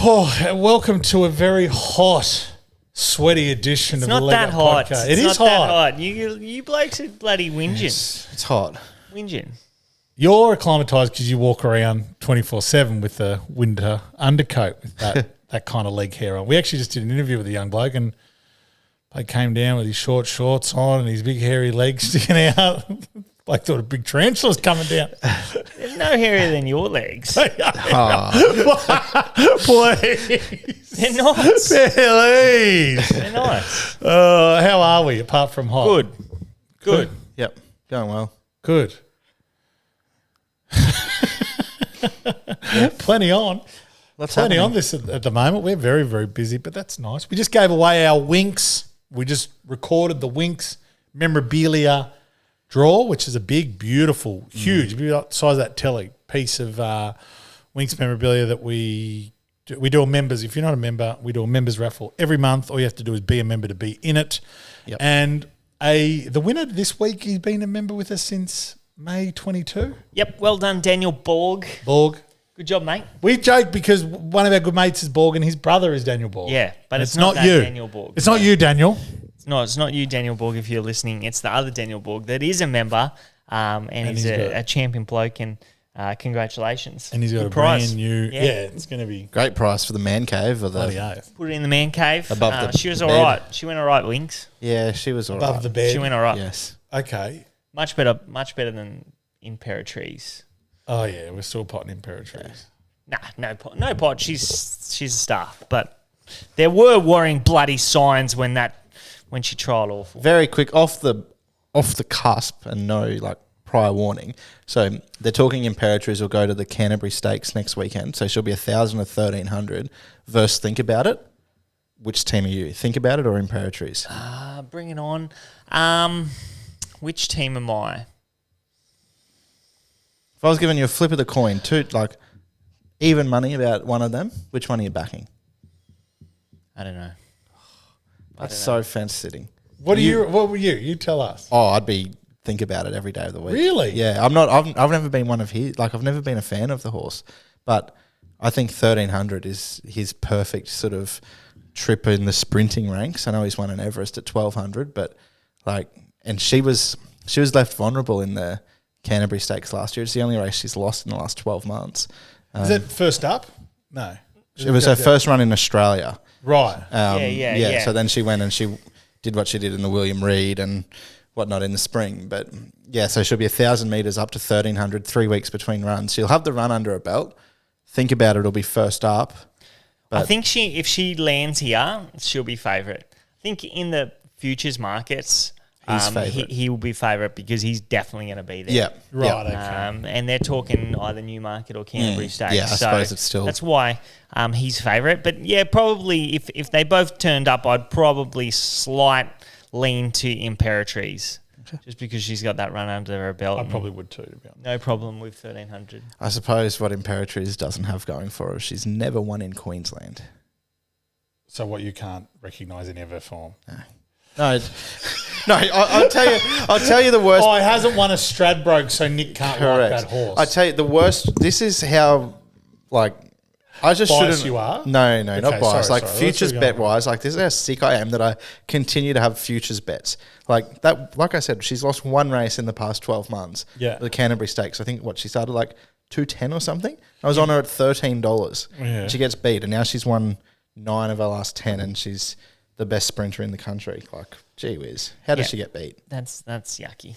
Oh, welcome to a very hot, sweaty edition of the Leg Up Podcast. It's It is not that hot. hot. You blokes are bloody whinging. It's hot. Whinging. You're acclimatised because you walk around 24/7 with the winter undercoat with that kind of leg hair on. We actually just did an interview with a young bloke and he came down with his short shorts on and his big hairy legs sticking out. Like thought a big tarantula was coming down. They're no hairier than your legs. Please. They're nice. Please. They're nice. How are we apart from hot? Good. Yep. Going well. Good. Plenty on. Plenty on this at the moment. We're very, very busy, but that's nice. We just gave away our Winks. We just recorded the Winks memorabilia draw, which is a big, beautiful, huge, size of that telly piece of Winks memorabilia that we do a members. If you're not a member, we do a members raffle every month. All you have to do is be a member to be in it. Yep. And the winner this week, he's been a member with us since May 22. Yep. Well done, Daniel Borg. Good job, mate. We joke because one of our good mates is Borg and his brother is Daniel Borg. Yeah, but And it's not that you. Daniel Borg. It's not you, Daniel. It's not you, Daniel Borg, if you're listening. It's the other Daniel Borg that is a member, and he's a champion bloke, and congratulations. And he's got Good a prize. brand new... Yeah, it's going to be... Great price for the man cave. Or Bloody the oath. Put it in the man cave. Above the she was bed. all right. She went all right, Winks. Yeah, she was all right. Above the bed. She went all right. Yes. Okay. Much better than Imperatrice. Oh, yeah, we're still potting Imperatrice. Nah, no pot. She's a star. But there were worrying bloody signs when she trialled awful. Very quick off the cusp and no prior warning. So they're talking Imperatrice will go to the Canterbury Stakes next weekend. So she'll be 1,000 or 1,300 versus Think About It. Which team are you? Think About It or Imperatrice? Bring it on. Which team am I? If I was giving you a flip of the coin, even money about one of them, which one are you backing? I don't know. That's so fence sitting. What were you? You tell us. Oh, I'd be Think About It every day of the week. Really? Yeah, I've never been one of his. I've never been a fan of the horse, but I think 1,300 is his perfect sort of trip in the sprinting ranks. I know he's won an Everest at 1,200, but and she was left vulnerable in the Canterbury Stakes last year. It's the only race she's lost in the last 12 months. Is it first up? No. It was her first run in Australia. Right. Yeah. So then she went and she did what she did in the William Reid and whatnot in the spring. But yeah, so she'll be 1,000 metres up to 1,300, 3 weeks between runs. She'll have the run under her belt. Think About It, it'll be first up. I think if she lands here, she'll be favourite. I think in the futures markets, he will be favourite because he's definitely going to be there. Yeah. Right, okay. And they're talking either Newmarket or Canterbury Stakes. Yeah, I suppose it's still... That's why he's favourite. But yeah, probably if they both turned up, I'd probably slight lean to Imperatrice. Okay. Just because she's got that run under her belt. I probably would too, to be honest. No problem with 1,300. I suppose what Imperatrice doesn't have going for her, she's never won in Queensland. So what, you can't recognise any of her form? No, I'll tell you the worst. Oh, he hasn't won a Stradbroke, so Nick can't like that horse. I tell you the worst. This is how, I just Biased shouldn't. you are? No, Okay, not biased. sorry. Futures bet wise, this is how sick I am that I continue to have futures bets. Like I said, she's lost one race in the past 12 months. Yeah. The Canterbury Stakes. I think she started $2.10 or something. I was on her at $13. Yeah. She gets beat, and now she's won 9 of her last 10, and she's the best sprinter in the country. Gee whiz. How does she get beat? That's yucky.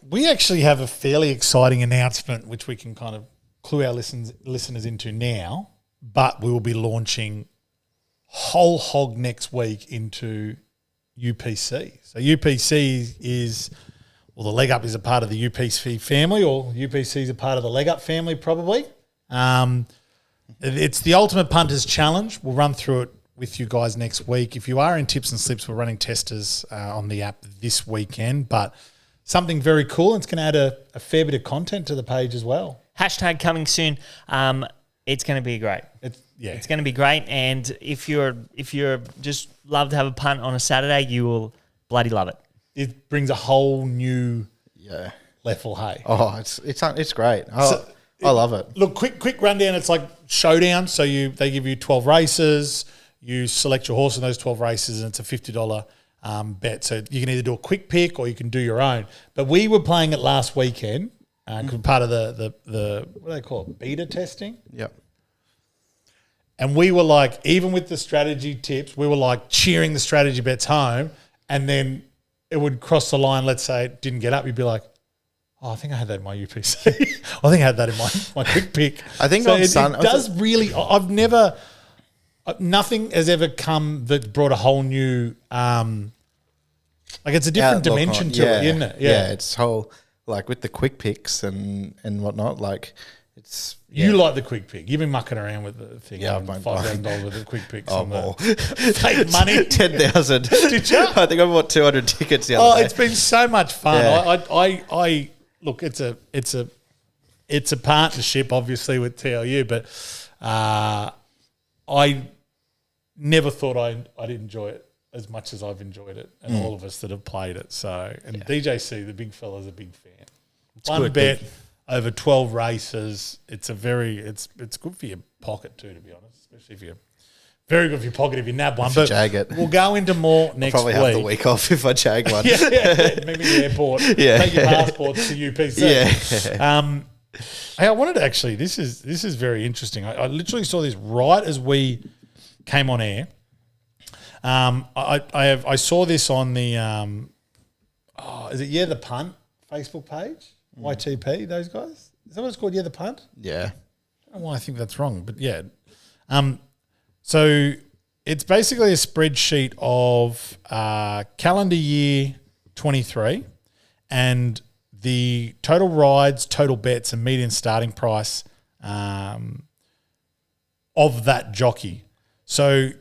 We actually have a fairly exciting announcement which we can kind of clue our listeners into now, but we will be launching whole hog next week into UPC. So UPC is, the Leg Up is a part of the UPC family, or UPC is a part of the Leg Up family probably. It's the Ultimate Punters Challenge. We'll run through it with you guys next week. If you are in Tips and Slips, we're running testers on the app this weekend, but something very cool, and it's going to add a fair bit of content to the page as well. Hashtag coming soon. It's going to be great. It's going to be great, and if you're just love to have a punt on a Saturday, you will bloody love it. It brings a whole new level. Hey, it's great. I love it. Look, quick rundown. It's like showdown. So they give you 12 races. You select your horse in those 12 races, and it's a $50 bet. So you can either do a quick pick or you can do your own. But we were playing it last weekend because part of the what do they call it? Beta testing. Yep. And we were like, even with the strategy tips, we were like cheering the strategy bets home, and then it would cross the line. Let's say it didn't get up. You'd be like, oh, I think I had that in my UPC. I think I had that in my quick pick. I think so on it Sun- does really. I've never, nothing has ever come that brought a whole new, like it's a different outlook dimension on- to it, isn't it? Yeah, it's whole like with the quick picks and whatnot. Like it's You like the quick pick. You've been mucking around with the thing. Yeah, having I've $5,000 with the quick picks. Oh, on more. the fake money. 10,000. Did you? I think I bought 200 tickets the Oh, other day. it's been so much fun. Yeah. I look. It's a partnership, obviously, with TLU, but I never thought I'd enjoy it as much as I've enjoyed it, and all of us that have played it. So, and DJC, the big fella's a big fan. One good, bet over 12 races. It's good for your pocket too, to be honest. Especially if you're very good for your pocket if you nab one. you But jag it. we'll go into more next Probably week. have the week off if I jag one. yeah, maybe the airport. Yeah. Take your passports to UPC. Yeah. Hey, I wanted to actually. This is very interesting. I literally saw this right as we came on air. I saw this on the is it the Punt Facebook page? YTP, those guys. Is that what it's called? The Punt. Yeah. I don't know why I think that's wrong, but yeah. So it's basically a spreadsheet of calendar year 23 and the total rides, total bets, and median starting price of that jockey. So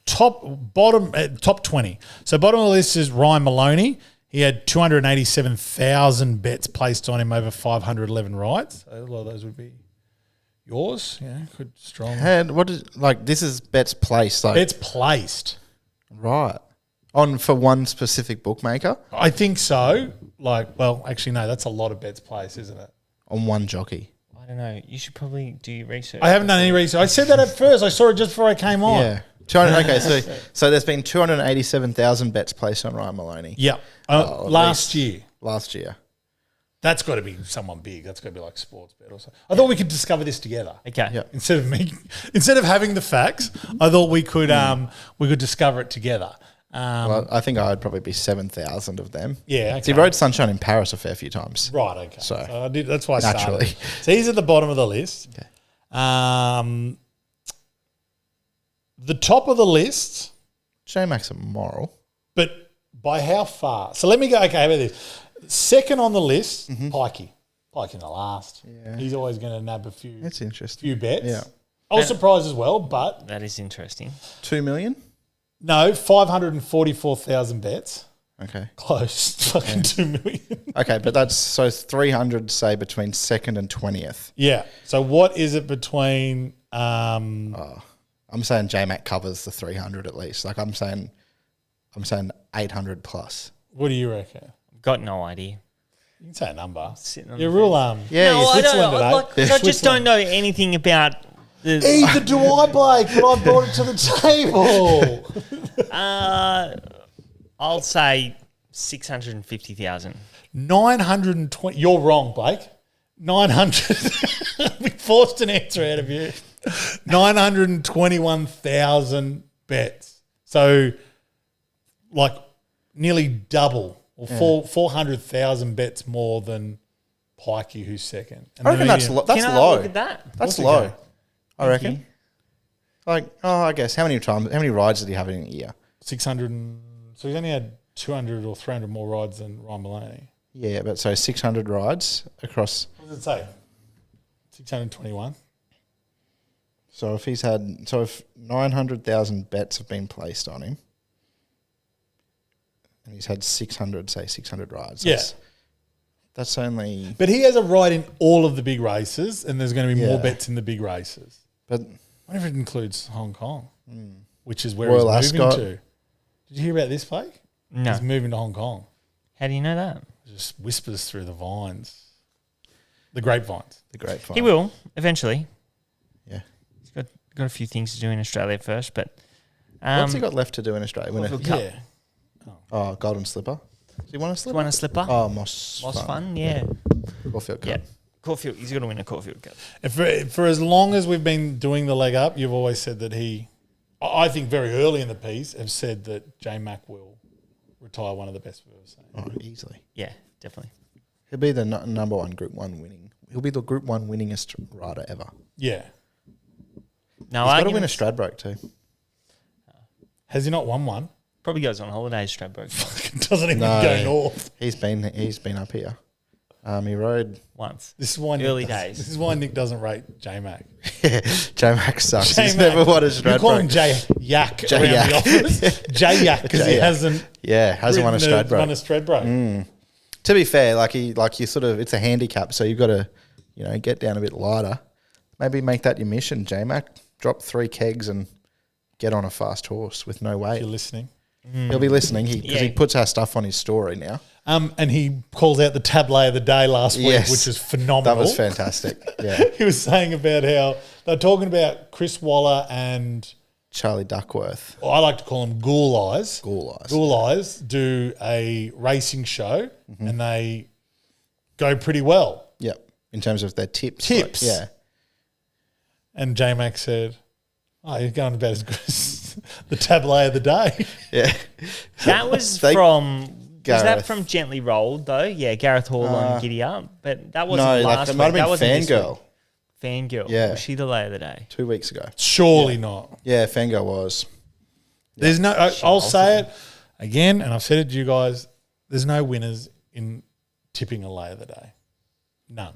top 20. So bottom of the list is Ryan Maloney. He had 287,000 bets placed on him over 511 rides. So a lot of those would be yours. Yeah, good, strong. And what is this is bets placed like Bets placed. right on for one specific bookmaker I think so. Actually, no, that's a lot of bets placed, isn't it? on one jockey. I don't know. You should probably do your research. I haven't done any research. I said that at first. I saw it just before I came on. Yeah. 200, okay, so there's been 287,000 bets placed on Ryan Maloney. Yeah. at Last least. year. Last year. That's got to be someone big. That's got to be like sports bet or something. I thought we could discover this together. Okay. Yeah. Instead of having the facts, I thought we could discover it together. Well, I think I'd probably be 7,000 of them. Yeah, okay. So he rode Sunshine in Paris a fair few times. Right, okay. So, I did. That's why I started. naturally. So he's at the bottom of the list. Okay. The top of the list, J-Max and Moral. but by how far? So let me go. Okay, how about this? Second on the list, Pikey. Pike in the last. Yeah. He's always going to nab a few That's interesting. few bets. Yeah. I was surprised as well, but That is interesting. 2 million? no, 544,000 bets. Okay. Close. Fucking 2 million. Okay, but that's so 300, say, between 2nd and 20th. Yeah. So what is it between I'm saying J-Mac covers the 300 at least. Like I'm saying 800 plus. what do you reckon? Got no idea. You can say a number. Sitting on You're the real Yeah, No, you- I Switzerland don't. today. Like, I just Switzerland. don't know anything about the. Either do I, Blake, but I brought it to the table. I'll say 650,000. 920. You're wrong, Blake. 900. We forced an answer out of you. 921,000 bets. So, like, nearly double or 400,000 bets more than Pikey, who's second. And I reckon the that's median- that's Can I low. look at that? That's What's it low. go? I reckon. I guess how many rides did he have in a year? 600. So he's only had 200 or 300 more rides than Ryan Maloney. Yeah, but so 600 rides across. What does it say? 621. So if 900,000 bets have been placed on him, and he's had 600 rides. Yeah. That's only. But he has a ride in all of the big races, and there's going to be more Yeah. bets in the big races. But I wonder if it includes Hong Kong, which is where Royal he's moving Ascot. to. Did you hear about this, Blake? No. He's moving to Hong Kong. How do you know that? It just whispers through the vines. The grapevines. The grapevine. He will eventually. Yeah. He's got a few things to do in Australia first, but What's he got left to do in Australia? Win Caulfield a, Cup. Yeah. oh, golden slipper. Does he want a slipper? Want a slipper? Oh, Moss Fun, yeah. Caulfield Cup. Yeah. Caulfield, he's got to win a Caulfield Cup. For as long as we've been doing the leg up, you've always said that I think very early in the piece, have said that J-Mac will retire one of the best we've ever seen. Oh, easily. Yeah, definitely. He'll be the number one Group 1 winning. He'll be the Group 1 winningest rider ever. Yeah. No, He's got to win a Stradbroke too. Has he not won one? Probably goes on holidays, Stradbroke. Doesn't even go north. He's been up here. He rode Once. This is why Early days. This is why Nick doesn't rate J-Mac. J-Mac sucks. He's J-Mac. never won a Stradbroke. You call him J-Yak around the office. J-Yak because he hasn't won a Stradbroke. Won a Stradbroke. To be fair, you sort of, it's a handicap, so you've got to, get down a bit lighter. Maybe make that your mission, J-Mac. Drop 3 kegs and get on a fast horse with no weight. If you're listening. He'll be listening because he puts our stuff on his story now. And he calls out the tableau of the day last week, which is phenomenal. That was fantastic. Yeah. He was saying about how they're talking about Chris Waller and Charlie Duckworth. I like to call him Ghoul Eyes. Ghoul Eyes. Ghoul Eyes do a racing show and they go pretty well. Yep. In terms of their tips. Tips. Yeah. And J-Mac said, oh, you're going about as good as the tableau of the day. Yeah. That was from... Was that from Gently Rolled, though? Yeah, Gareth Hall on Giddy Up. But that wasn't last week. It might have been that wasn't Fangirl. Fangirl. Yeah. Was she the lay of the day? 2 weeks ago. Surely not. Yeah, Fangirl was. There's no, I'll say it again, and I've said it to you guys, there's no winners in tipping a lay of the day. None.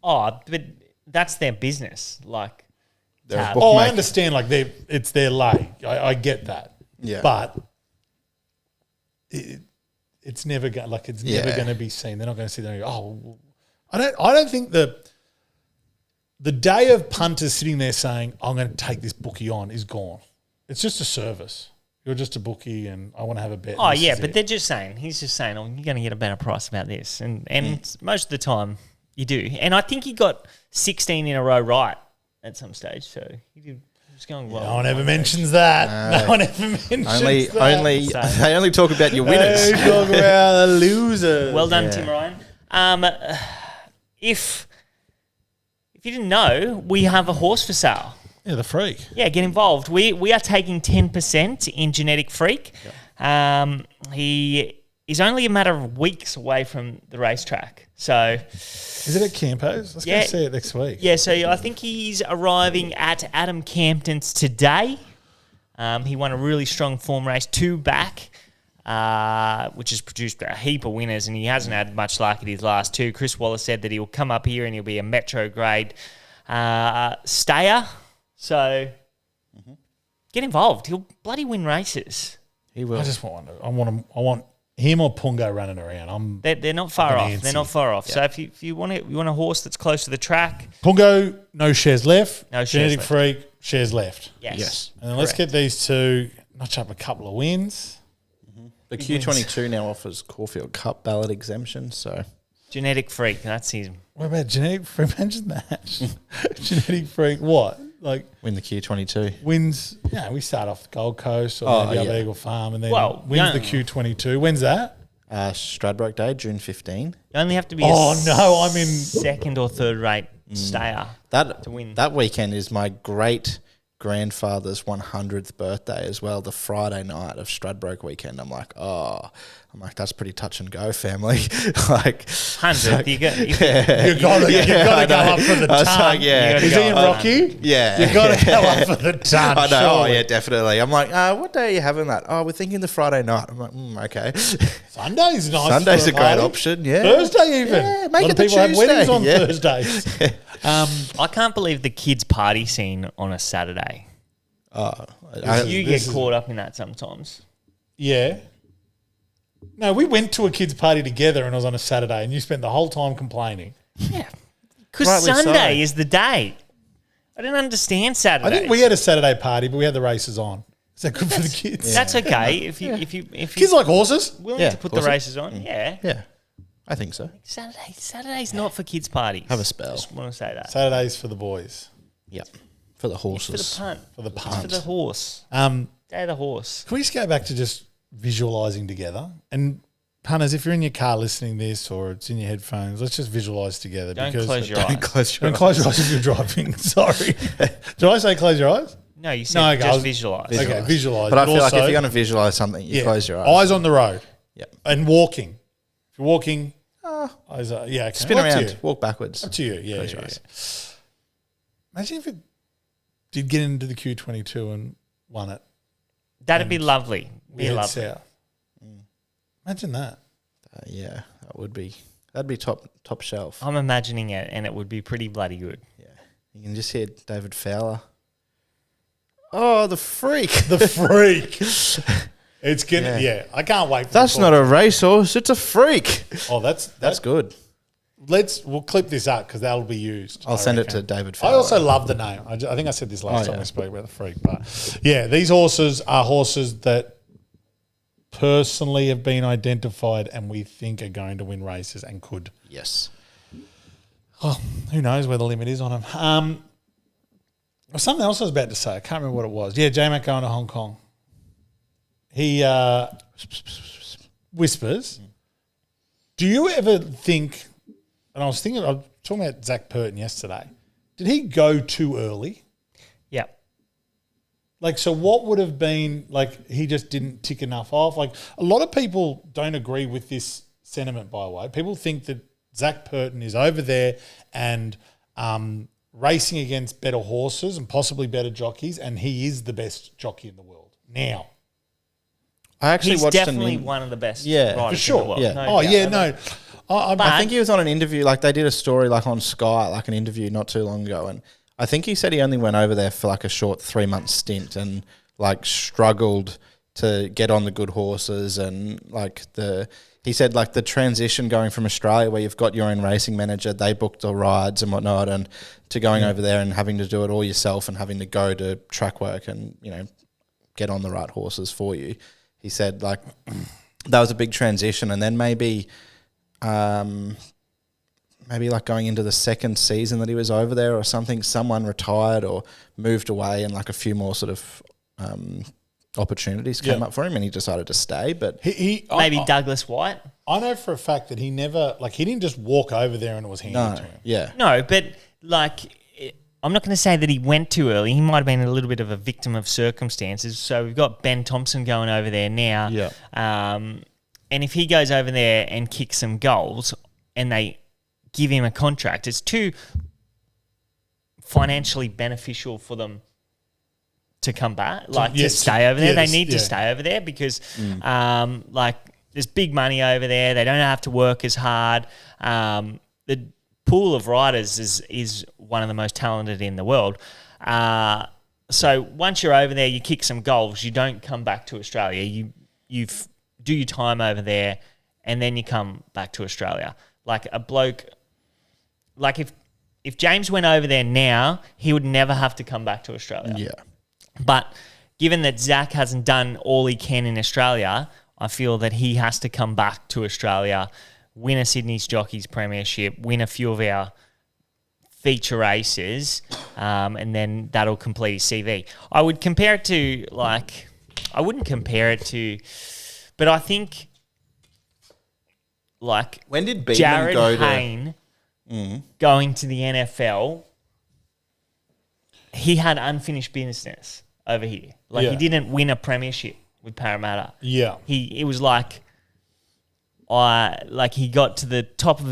Oh, but that's their business. Like, They're a tab. bookmaker. I understand, it's their lay. I get that. Yeah. But it's never going never going to be seen. They're not going to sit there and go, oh, I don't think the day of punters sitting there saying, I'm going to take this bookie on is gone. It's just a service. You're just a bookie and I want to have a bet. Oh, yeah, but he's just saying, oh, you're going to get a better price about this. And most of the time you do. And I think he got 16 in a row right at some stage. So he did. It's going well. No one ever mentions that. No one ever mentions that. They only talk about your winners. They talk about the losers. Well done, Tim Ryan. If you didn't know, we have a horse for sale. Yeah, the freak. Yeah, get involved. We are taking 10% in Genetic Freak. Yep. He is only a matter of weeks away from the racetrack. So, is it at Campo's? Let's go see it next week. Yeah, so I think he's arriving at Adam Campton's today. He won a really strong form race, 2 back, which has produced a heap of winners, and he hasn't had much luck at his last 2. Chris Waller said that he'll come up here and he'll be a Metro grade stayer. So get involved. He'll bloody win races. He will. I just want him or Pungo running around. They're not far off. They're not far off. Yeah. So if you want a horse that's close to the track, Pungo, no shares left. No Genetic shares Freak, shares left. Yes. And then let's get these two, notch up a couple of wins. The Q22 now offers Caulfield Cup ballot exemption, so Genetic Freak, that's his. What about Genetic Freak? Imagine that. Genetic Freak, what? Win the Q22. Wins, we start off the Gold Coast or maybe up Eagle Farm and then wins the Q22. When's that? Stradbroke Day, June 15. You only have to be I'm in second or third rate stayer to win. That weekend is my great grandfather's 100th birthday as well, the Friday night of Stradbroke weekend. I'm like, that's pretty touch and go, family. 100th, you got to go up for the ton. Is he in Rocky? Yeah. You got to go up for the ton. I know. Surely. Oh, yeah, definitely. I'm like, what day are you having that? Oh, we're thinking the Friday night. I'm like, okay. Sunday's nice. Sunday's a great option. Yeah. Thursday even. Yeah, make it the people Tuesday. have weddings on Thursdays. I can't believe the kids' party scene on a Saturday. You get caught up in that sometimes. Yeah. No, we went to a kids' party together and it was on a Saturday and you spent the whole time complaining. Yeah. Because Sunday is the day. I didn't understand Saturday. I think we had a Saturday party, but we had the races on. Is that good for the kids? That's okay. If you kids like horses. Willing to put the races on, Yeah. I think so. Saturday's not for kids' parties. Have a spell. Just want to say that. Saturdays for the boys. Yep. For the For the horses. punt. For the It's punt. for the horse. Day of the horse. Can we just go back to just visualising together? And punters, if you're in your car listening to this or it's in your headphones, let's just visualise together. Don't because close your Don't eyes. close your Don't close your eyes if you're driving. Sorry. Did I say close your eyes? No, you said No, okay, I just was- visualise. Okay, visualise. But I feel like if also- you're going to visualize something, you close your eyes. Eyes on the road. Yep. And walking. If you're walking, eyes are, yeah, okay. Spin Up to around, you. walk backwards. Up to you. Yeah, Close yeah, your yeah. eyes. Imagine if it did get into the Q22 and won it. That'd be lovely. We Be head lovely. south. Imagine that. Yeah, that'd be top shelf. I'm imagining it, and it would be pretty bloody good. Yeah, you can just hear David Fowler. Oh, the freak! The freak. It's gonna, yeah. I can't wait for That's not a racehorse; it's a freak. Oh, That's good. We'll clip this up because that'll be used. I'll I send it reckon. to David I Fowler. also love the name. I think I said this last Oh, time yeah. we spoke about the freak. But yeah, these horses are horses that personally have been identified and we think are going to win races and could. Yes. Oh, who knows where the limit is on them. Something else I was about to say. I can't remember what it was. Yeah, J-Mac going to Hong Kong. He whispers. Do you ever think, and I was talking about Zach Purton yesterday, did he go too early? Yeah. Like, so what would have been, like, he just didn't tick enough off? Like, a lot of people don't agree with this sentiment, by the way. People think that Zach Purton is over there and racing against better horses and possibly better jockeys, and he is the best jockey in the world now. I actually He's watched definitely one of the best riders For in the sure. world. Yeah. No Oh, doubt yeah, about it. no. I think he was on an interview, like they did a story like on Sky, like an interview not too long ago, and I think he said he only went over there for like a short 3-month stint and like struggled to get on the good horses and he said like the transition going from Australia where you've got your own racing manager, they booked the rides and whatnot, and to going over there and having to do it all yourself and having to go to track work and, you know, get on the right horses for you. He said like that was a big transition, and then maybe like going into the second season that he was over there or something, someone retired or moved away and like a few more sort of opportunities came up for him and he decided to stay. But Maybe Douglas White. I know for a fact that he never, like, he didn't just walk over there and it was handed to him. yeah. No, but like, I'm not going to say that he went too early. He might have been a little bit of a victim of circumstances. So we've got Ben Thompson going over there now. Yeah. And if he goes over there and kicks some goals and they give him a contract, it's too financially beneficial for them to come back, to stay over there. They need to stay over there because, there's big money over there. They don't have to work as hard. The pool of riders is one of the most talented in the world. So once you're over there, you kick some goals. You don't come back to Australia. You do your time over there, and then you come back to Australia. Like a bloke, like if James went over there now, he would never have to come back to Australia. Yeah. But given that Zach hasn't done all he can in Australia, I feel that he has to come back to Australia, win a Sydney's Jockeys Premiership, win a few of our feature races, and then that'll complete his CV. I would compare it to, like, I wouldn't compare it to, but I think, like, When did Beedman Jared go Hayne going to the NFL, he had unfinished business over here. Like, he didn't win a premiership with Parramatta. Yeah. It was like, he got to the top of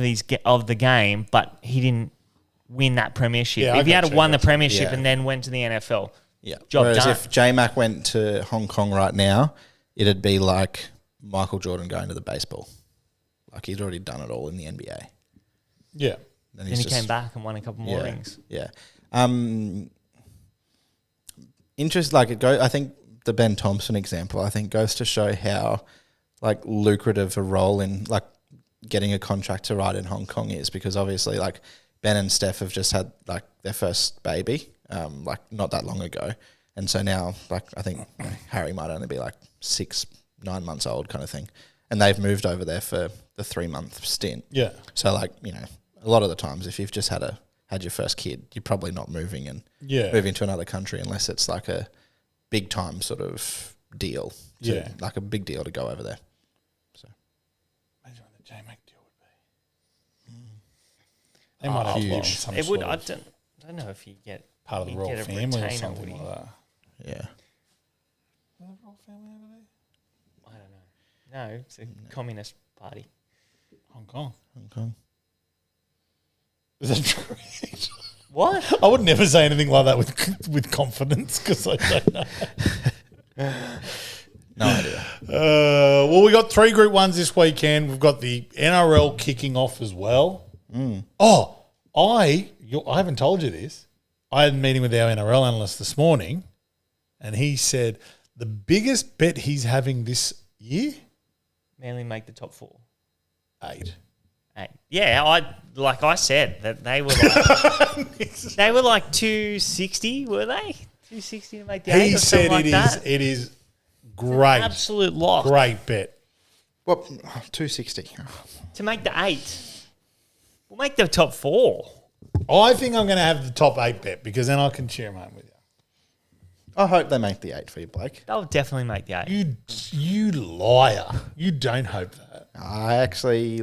the game, but he didn't win that premiership. Yeah, if he had won the premiership Yeah. and then went to the NFL, Yeah. job Whereas done. if J-Mac went to Hong Kong right now, it'd be like Michael Jordan going to the baseball. Like he'd already done it all in the NBA. Yeah. then he came back and won a couple more rings. Yeah. I think the Ben Thompson example, I think goes to show how like lucrative a role in like getting a contract to ride in Hong Kong is, because obviously like Ben and Steph have just had like their first baby, like not that long ago. And so now like I think Harry might only be like 6-9 months old kind of thing. and they've moved over there for the 3-month stint. Yeah. So like, a lot of the times if you've just had your first kid, you're probably not moving to another country unless it's like a big time sort of deal. Like a big deal to go over there. So imagine what the J-Mac deal would be. They might have huge. some It sort would. of I don't know if you get part of the you royal get a family or retainer, something would you? like that. yeah. The royal family over there? I don't know. No, it's a communist party. Hong Kong. Hong Kong. Is that correct? What? I would never say anything like that with confidence because I don't know. No idea. Well, we got 3 Group 1s this weekend. We've got the NRL kicking off as well. Oh, I haven't told you this. I had a meeting with our NRL analyst this morning, and he said the biggest bet he's having this year, Manly make the top 4. 8. Yeah, I said that they were like 260, were they? 260 to make the 8 He or something said like that. it is great, Absolute lock great bet. What? 260. to make the 8. We'll make the top 4. I think I'm going to have the top 8 bet because then I can cheer him home with you. I hope they make the 8 for you, Blake. They'll definitely make the 8. You liar. You don't hope that. I actually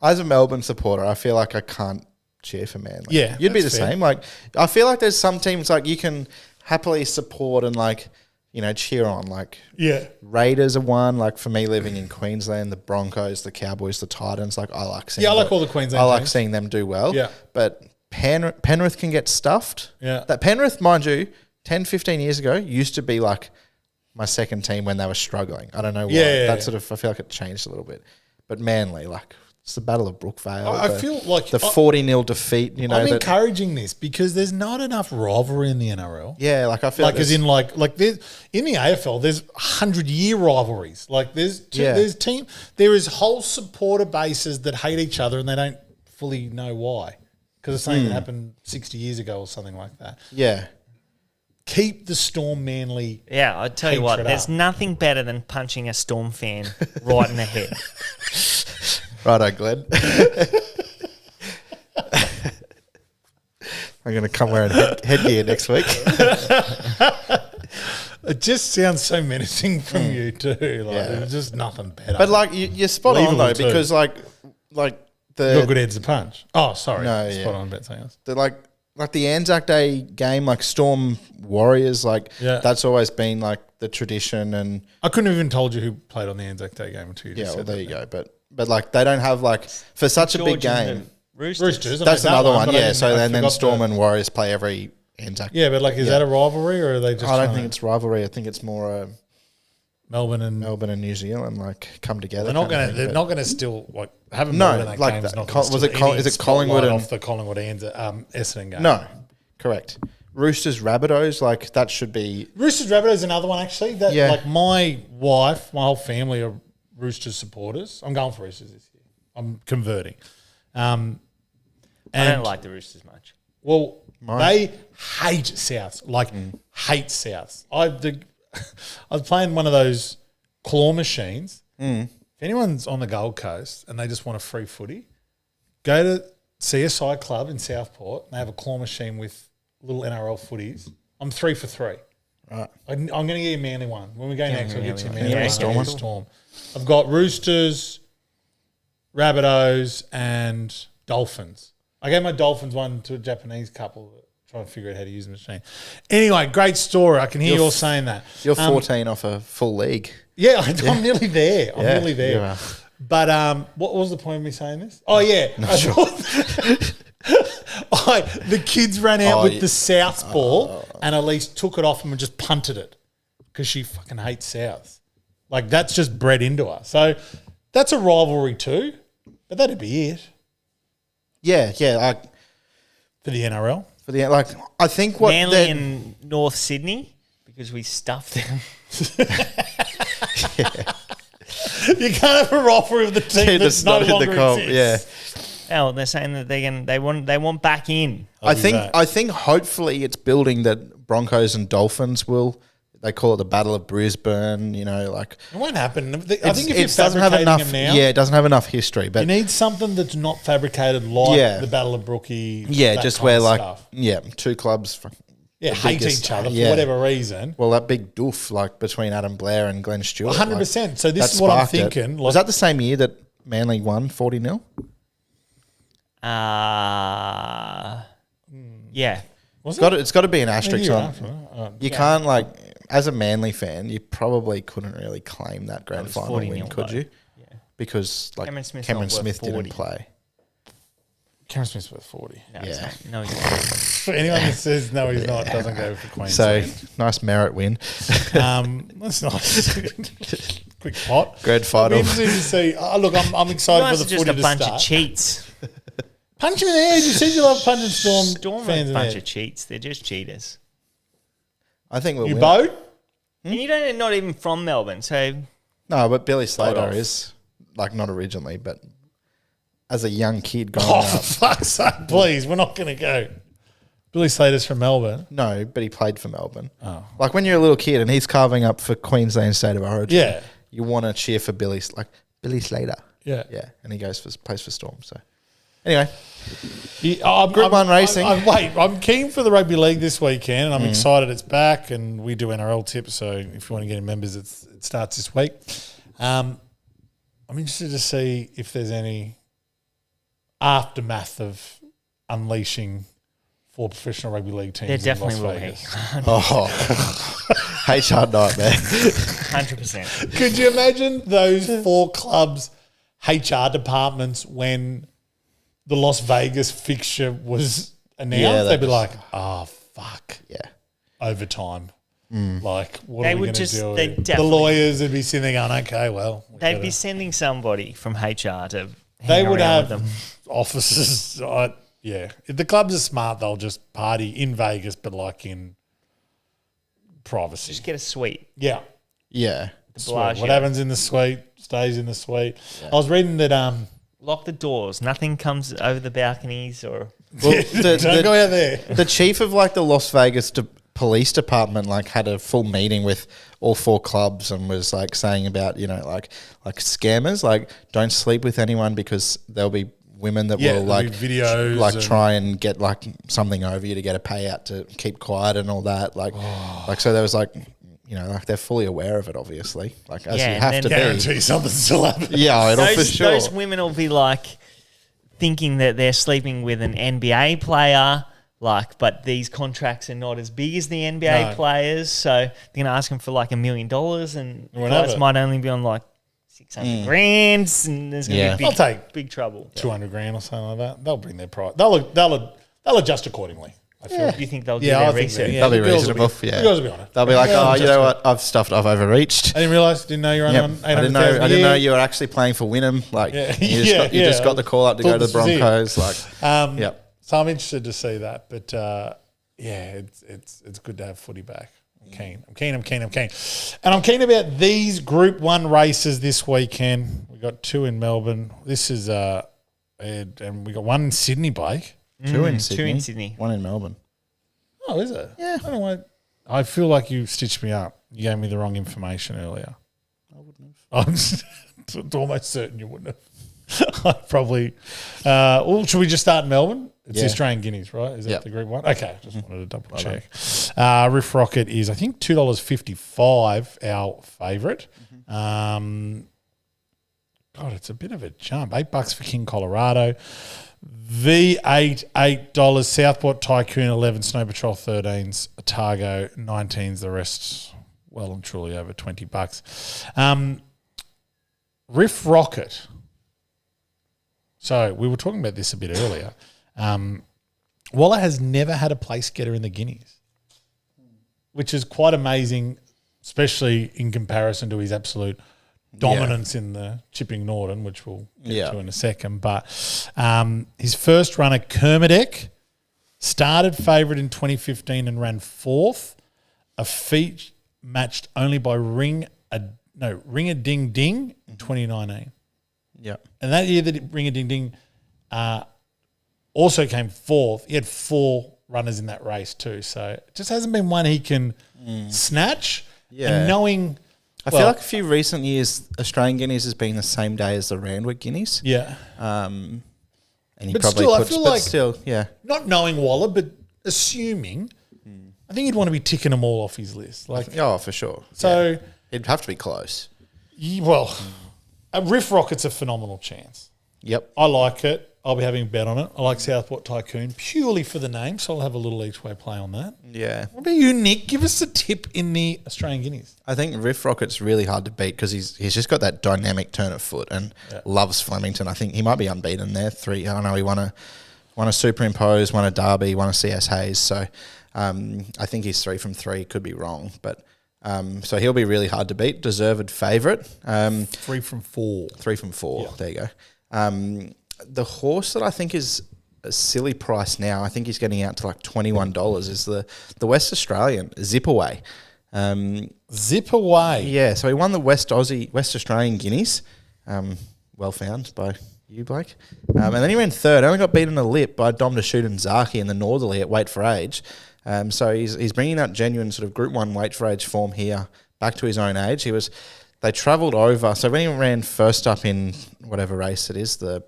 as a Melbourne supporter, I feel like I can't cheer for Manly. Yeah, you'd be the that's fair. same. I feel like there's some teams you can happily support and cheer on. Yeah. Raiders are one. For me, living in Queensland, the Broncos, the Cowboys, the Titans. I like seeing. Yeah, I like all the Queensland I like teams. seeing them do well. Yeah. But Penrith can get stuffed. Yeah. That Penrith, mind you, 10, 15 years ago, used to be my second team when they were struggling. I don't know why. Yeah. Sort of, I feel like it changed a little bit. But Manly, it's the Battle of Brookvale. I feel like the 40-0 defeat. I'm encouraging this because there's not enough rivalry in the NRL. Yeah, I feel as in there's in the AFL there's 100-year rivalries. There is whole supporter bases that hate each other and they don't fully know why because it's something that happened 60 years ago or something like that. Yeah. Keep the Storm Manly. Yeah, I tell you what, hatred there's up. nothing better than punching a Storm fan right in the head. Righto, Glenn. I'm going to come wearing headgear next week. It just sounds so menacing from you too. There's just nothing better. But you're spot on though, because you got good heads to punch. Oh, sorry. No, spot on about something else. the Anzac Day game, Storm Warriors, that's always been the tradition. And I couldn't have even told you who played on the Anzac Day game until you just said there that. you go. But they don't have for such a big George and game. the Roosters. I That's made that another one. but I Yeah. didn't- So I then forgot Storm the- and Warriors play every Anzac. Yeah, but is that a rivalry or are they just? I don't trying think to- it's rivalry. I think it's more Melbourne and Melbourne and New Zealand come together. They're not kind of going to. thing, They're but- not going to still having No, Melbourne in that like game is that. not Col- gonna was steal it Col- any is it Collingwood spotlight and- off the Collingwood Essendon game? No, correct. Roosters Rabbitohs, that should be. Roosters Rabbitohs is another one actually. That Yeah. my wife, my whole family are Roosters supporters. I'm going for Roosters this year. I'm converting. I don't like the Roosters much. Well, they hate Souths, hate Souths. I was playing one of those claw machines. If anyone's on the Gold Coast and they just want a free footy, go to CSI Club in Southport. They have a claw machine with little NRL footies. I'm 3 for 3. Right. I'm going to get you a Manly one. When we go next, I'll get you a Manly Yeah, one. Storm Yeah, Storm. I've got Roosters, Rabbitohs, and Dolphins. I gave my Dolphins one to a Japanese couple trying to figure out how to use the machine. Anyway, great story. I can hear you all saying that. You're 14 off a full league. Yeah, I'm nearly there. I'm nearly you there. are. But what was the point of me saying this? Oh, yeah. The kids ran out with the South ball and Elise took it off them and just punted it because she fucking hates Souths. That's just bred into her. So that's a rivalry too, but that'd be it Yeah. for the NRL. For the I think what Manly and North Sydney, because we stuffed them. You can't have a rivalry with the team that's no longer exists. Yeah. Oh, they're saying that they want back in. I think hopefully it's building that Broncos and Dolphins will they call it the Battle of Brisbane. You know, like It won't happen. I think if it you're doesn't have fabricating enough. them now, Yeah, it doesn't have enough history. you But need something that's not fabricated like Yeah. the Battle of Brookie. yeah, that just kind where of like stuff. two clubs. Yeah, the hate biggest- each other yeah. for whatever reason. Well, that big doof like between Adam Blair and Glenn Stewart. 100%. So this that is what I'm sparked it. thinking. Was that the same year that Manly won 40-0? Yeah. Was It's got to be an asterisk You're on. right for that. You can't like as a Manly fan, you probably couldn't really claim that grand was final 40-0 win, could though. you? Because like Cameron Smith's Cameron not worth Smith 40. didn't play. Cameron Smith's worth 40. No, Yeah. it's not. No, he's not. For anyone that says no, he's not, doesn't go for So Queensland. nice merit win. That's nice. Quick pot. Grand final. It'll be interesting to see. Oh, look, I'm excited You guys for are the just footy a to bunch start. of cheats. Punch him in the head. You said you love punching Storm Storm fans are a in the bunch head. of cheats. They're just cheaters. I think we'll You win. boat? And you don't not even from Melbourne, so No, but Billy Slater off. is like not originally, but as a young kid growing Oh, up. for fuck's sake, please. We're not going to go. Billy Slater's from Melbourne. No, but he played for Melbourne. Oh. Like when you're a little kid and he's carving up for Queensland State of Origin. Yeah. You want to cheer for Billy Slater. Yeah. Yeah. And he plays for Storm. So anyway, Group 1 racing. I'm keen for the rugby league this weekend, and I'm excited it's back, and we do NRL tips. So if you want to get in members, it starts this week. I'm interested to see if there's any aftermath of unleashing 4 professional rugby league teams. there in definitely Las will be. Vegas. Oh, HR nightmare. 100%. Could you imagine those 4 clubs' HR departments when the Las Vegas fixture was announced? Yeah, They'd be was- like, "Oh fuck, Yeah. overtime." Like, what They are we would going to just- do? they'd The definitely- lawyers would be sitting there going, "Okay, well, we They'd gotta-" be sending somebody from HR to They hang would around have with them. offices. Yeah, if the clubs are smart, they'll just party in Vegas, but like in privacy. Just get a suite. Yeah. Yeah. Suite. Bellagio. What happens in the suite stays in the suite. I was reading that Lock the doors. Nothing comes over the balconies or Well, don't go out there. the chief of like the Las Vegas police department like had a full meeting with all 4 clubs and was like saying about, you know, like scammers, like don't sleep with anyone because there'll be women that Yeah, will there'll like be videos like and- try and get like something over you to get a payout to keep quiet and all that. Like so there was like, you know, like they're fully aware of it obviously. Like as Yeah, you and have then to be. Guarantee something's still happening. Yeah, it'll for sure. those women will be like thinking that they're sleeping with an NBA player, like, but these contracts are not as big as the NBA No. players, so they're gonna ask them for like $1 million, and Whatever. guys might only be on like 600 grand, and there's gonna Yeah. be I'll take big trouble. 200 grand or something like that. They'll bring their price. They'll adjust accordingly. I feel. Do you think they'll do Yeah, I their think research? yeah, They'll be the girls will reasonable, yeah. The girls will be on it. They'll be like, They'll oh, you adjust know it. what? I've overreached. I didn't realise. Didn't know you're Yep. on I didn't know. 800,000 I a didn't know year. you were actually playing for Wynnum. Like Yeah. you just got the call up to go Thought to the this was it. Broncos. Like yep. So I'm interested to see that, but yeah, it's good to have footy back. I'm keen, and I'm keen about these Group 1 races this weekend. We got 2 in Melbourne. This is and we got 1 in Sydney, Blake. 2 in 2 Sydney. in Sydney. 1 in Melbourne. Oh, is it? Yeah. I don't know. I feel like you stitched me up. You gave me the wrong information earlier. I wouldn't have. I'm almost certain you wouldn't have. I probably. Well, should we just start in Melbourne? It's the Yeah. Australian Guineas, right? Is that Yep. the Group 1? Okay, just wanted to double check. Riff Rocket is, I think, $2.55 our favourite. God, it's a bit of a jump. $8 for King Colorado. V8, $8. Southport Tycoon, 11. Snow Patrol, 13s. Otago, 19s. The rest, well and truly over $20. Riff Rocket. So we were talking about this a bit earlier. Waller has never had a place getter in the Guineas, which is quite amazing, especially in comparison to his absolute dominance in the Chipping Norton, which we'll get to in a second. But his first run at Kermadec, started favourite in 2015 and ran 4th, a feat matched only by Ring-a-Ding-Ding in 2019. Yeah. And that year that Ring-a-Ding-Ding also came 4th, he had 4 runners in that race too. So it just hasn't been one he can snatch. Yeah. And knowing... I feel like a few recent years, Australian Guineas has been the same day as the Randwick Guineas. Yeah. And he But probably still, I puts, feel but like- still, yeah. Not knowing Waller, but assuming, I think he'd want to be ticking them all off his list. Like, Oh, for sure. so, Yeah. It'd have to be close. A Riff Rocket's a phenomenal chance. Yep. I like it. I'll be having a bet on it. I like Southport Tycoon purely for the name, so I'll have a little each way play on that. Yeah. What about you, Nick? Give us a tip in the Australian Guineas. I think Riff Rocket's really hard to beat because he's just got that dynamic turn of foot and loves Flemington. I think he might be unbeaten there. I don't know. He won a superimpose, won a derby, won a CS Hayes. So I think he's 3 from 3. Could be wrong, but so he'll be really hard to beat. Deserved favourite. 3 from 4. 3 from 4. Yeah. There you go. The horse that I think is a silly price now, I think he's getting out to like $21, is the West Australian Zip Away. Zip Away. Yeah, so he won the West Australian Guineas. Well found by you, Blake. And then he ran third. Only got beaten a lip by Dom DeShoot and Zaki in the Northerly at weight for age. So he's bringing that genuine sort of Group 1 weight for age form here back to his own age. They travelled over. So when he ran first up in whatever race it is, it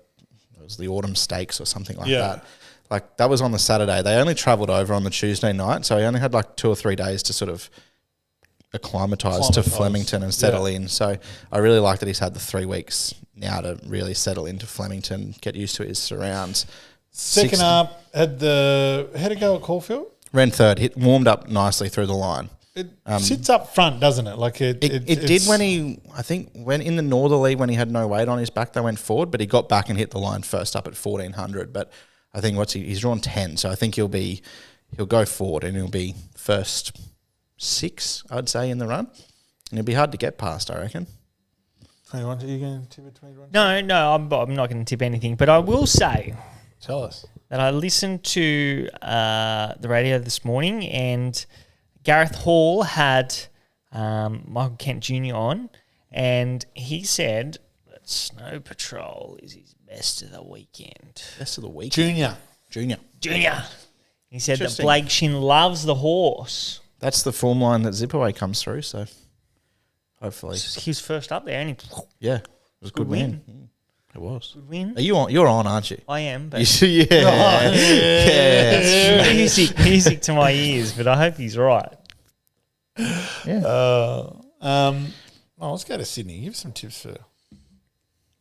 was the Autumn Stakes or something like that. Like that was on the Saturday. They only travelled over on the Tuesday night. So he only had like 2 or 3 days to sort of acclimatise to Flemington and settle in. So I really like that he's had the 3 weeks now to really settle into Flemington, get used to his surrounds. Second up, had a go at Caulfield. Ran third, warmed up nicely through the line. It sits up front, doesn't it? Like it did when in the Northerly, when he had no weight on his back, they went forward, but he got back and hit the line first up at 1400. But I think he's drawn 10, so I think he'll go forward and he'll be first 6, I'd say, in the run, and it'll be hard to get past, I reckon. 21. Are you going to tip it 21? No, I'm not going to tip anything, but I will say Tell us. that I listened to the radio this morning, and Gareth Hall had Michael Kent Jr. on, and he said that Snow Patrol is his best of the weekend. Best of the week. Junior. Junior. He said that Blake Shin loves the horse. That's the form line that Zipaway comes through, so hopefully. He was first up there, and he Yeah, it was a good win. win. It was. Good win. Are you on? You're on, aren't you? I am, but Yeah. music to my ears, but I hope he's right. Let's go to Sydney. Give some tips for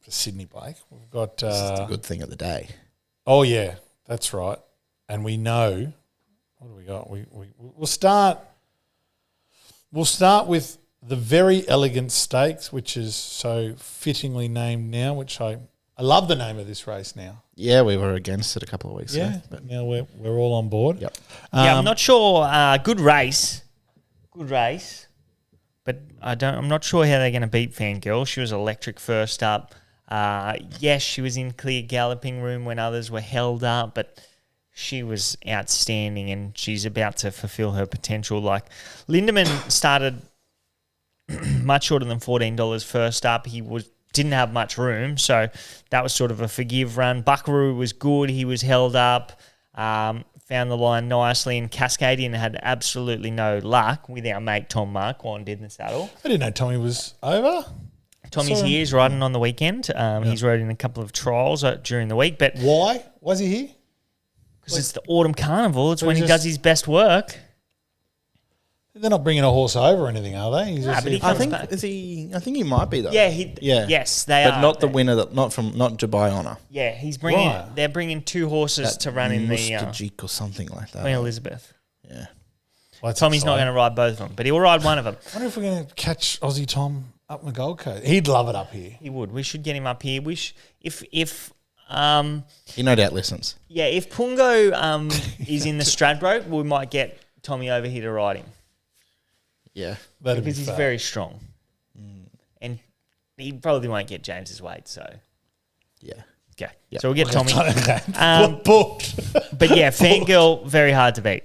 Sydney, Blake. We've got This is the good thing of the day. Oh yeah, that's right. And we know what do we got? We'll start with the Verry Elleegant Stakes, which is so fittingly named now, which I love the name of this race now. Yeah, we were against it a couple of weeks ago. But now we're all on board. Yep. Yeah, I'm not sure. Good race, but I'm not sure how they're going to beat Fangirl. She was electric first up. Yes, she was in clear galloping room when others were held up, but she was outstanding, and she's about to fulfill her potential. Like Lindemann started much shorter than $14 first up. He didn't have much room, so that was sort of a forgive run. Buckaroo was good. He was held up, found the line nicely, and Cascadian had absolutely no luck with our mate Tom Mark while in the saddle. I didn't know Tommy was over. Tommy's here. He's riding on the weekend. He's rode in a couple of trials during the week. But why was he here? Because it's the autumn carnival. It's when he does his best work. They're not bringing a horse over or anything, are they? He's just but he here. I think he might be though. Yeah, Yeah. Yes, they but are. not the winner. Not Dubai Honor. Yeah, he's bringing. Right. They're bringing 2 horses to run in the Mustajik or something like that. Queen Elizabeth. Yeah. Well, that's Tommy's not going exciting. to ride both of them, but he'll ride one of them. I wonder if we're going to catch Aussie Tom up in the Gold Coast. He'd love it up here. He would. We should get him up here. If He no doubt listens. if Pungo is in the Stradbroke, we might get Tommy over here to ride him. Yeah. That'd Because be he's fun. very strong. And he probably won't get James's weight, so Yeah. okay. Yeah. So we'll get Tommy. Booked. But yeah, Fangirl, very hard to beat.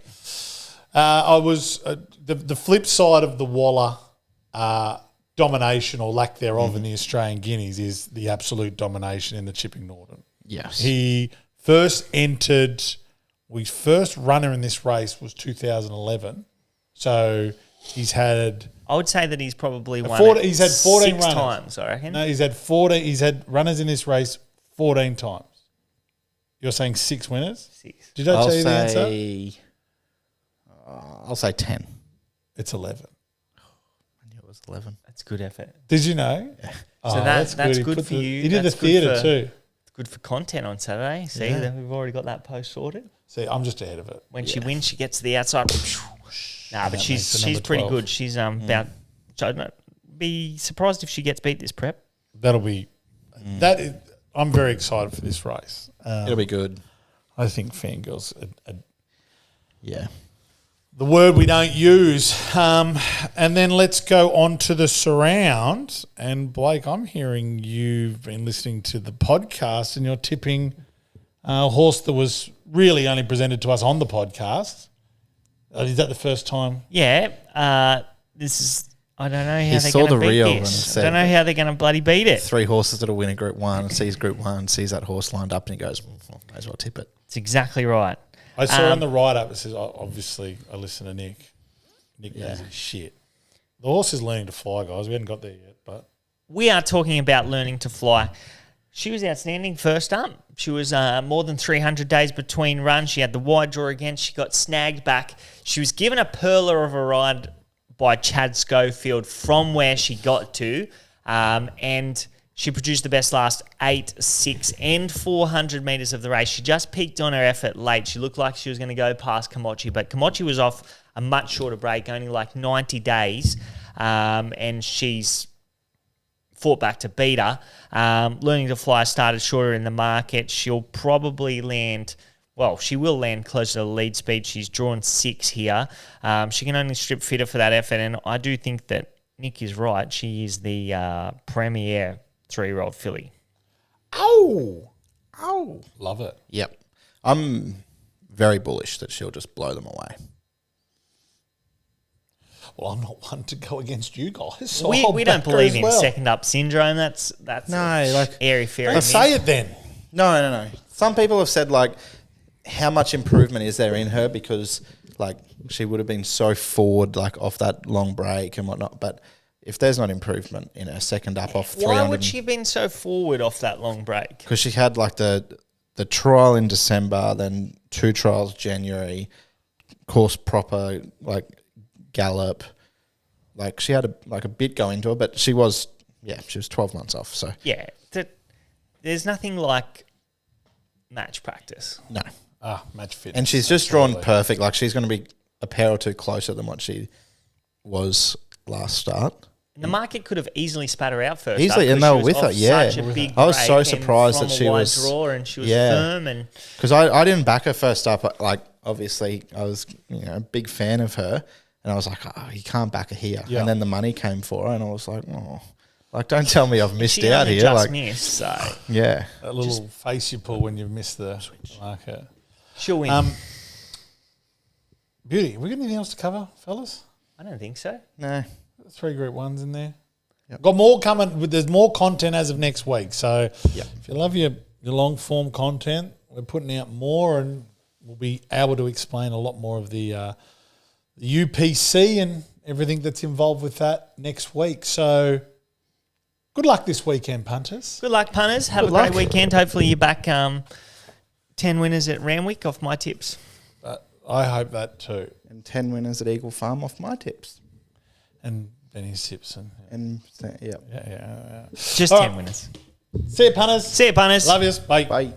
I was the flip side of the Waller domination or lack thereof in the Australian Guineas is the absolute domination in the Chipping Norton. Yes. He first entered. His first runner in this race was 2011, so He's had I would say that he's probably won. He's had 14 six runners. times. I reckon. No, he's had 14. He's had runners in this race 14 times. You're saying 6 winners? 6. Did I tell you the answer? I'll say 10. It's 11. I knew it was 11. That's good effort. Did you know? Yeah. So that's He good put for you. He did That's the theatre good too. It's good for content on Saturday. See, that we've already got that post sorted. See, I'm just ahead of it. When she wins, she gets to the outside. Nah, but that she's makes it number pretty 12. good. She's about. So I'd be surprised if she gets beat this prep. That'll be I'm very excited for this race. It'll be good. I think Fangirl's Yeah. the word we don't use. And then let's go on to the surround. And Blake, I'm hearing you've been listening to the podcast and you're tipping a horse that was really only presented to us on the podcast. Is that the first time? Yeah. This is. I don't know how He they're saw going to the beat reel and this. said- I don't know how they're going to bloody beat it. 3 horses that'll win a Group 1, sees Group 1, sees that horse lined up and he goes, well, may as well tip it. It's exactly right. I saw on the write-up, it says, obviously, I listen to Nick. Nick knows his shit. The horse is learning to fly, guys. We haven't got there yet, but... We are talking about learning to fly. She was outstanding first up. She was more than 300 days between runs. She had the wide draw again. She got snagged back. She was given a perler of a ride by Chad Schofield from where she got to, and she produced the best last 8, 6 and 400 metres of the race. She just peaked on her effort late. She looked like she was going to go past Komochi, but Komochi was off a much shorter break, only like 90 days, and she's fought back to beat her. Learning to Fly started shorter in the market. She'll probably land... Well, she will land closer to the lead speed. She's drawn 6 here. She can only strip fitter for that effort, and I do think that Nick is right. She is the premier 3-year-old filly. Oh! Love it. Yep. I'm very bullish that she'll just blow them away. Well, I'm not one to go against you guys. So We don't believe in second up syndrome. That's No, like- airy fairy. Let's say it then. No. Some people have said, like, how much improvement is there in her because, like, she would have been so forward, like, off that long break and whatnot. But if there's not improvement in her second up off 300... Why would she have been so forward off that long break? Because she had, like, the trial in December, then 2 trials January, course proper, like, gallop. Like, she had a bit go into her, but she was 12 months off. So Yeah. There's nothing like match practice. no. Match fit. And she's just drawn perfect. Like, she's going to be a pair or two closer than what she was last start. And the market could have easily spat her out first. Easily, up and 'cause they she were was with off her, yeah. such a big I was so break surprised and that from she a wide was- draw and she was yeah. firm and Because I didn't back her first up. Like, obviously, I was a big fan of her. And I was like, you can't back her here. Yeah. And then the money came for her. And I was like, like, don't tell me I've missed she out only here. just Like, missed, so yeah. That little face you pull when you miss the market. she'll win. Beauty, we got anything else to cover, fellas? I don't think so. No. 3 Group 1s in there. Yep. Got more coming. There's more content as of next week. So Yep. if you love your long form content, we're putting out more and we'll be able to explain a lot more of the UPC and everything that's involved with that next week. So good luck this weekend, punters. Good luck, punters. Have Good a great luck. weekend. Hopefully you're back 10 winners at Randwick off my tips. I hope that too. And 10 winners at Eagle Farm off my tips. And Benny's tips. And Yeah. Just All 10 right. winners. see you, punters. See you, punters. Love yous. Bye. Bye.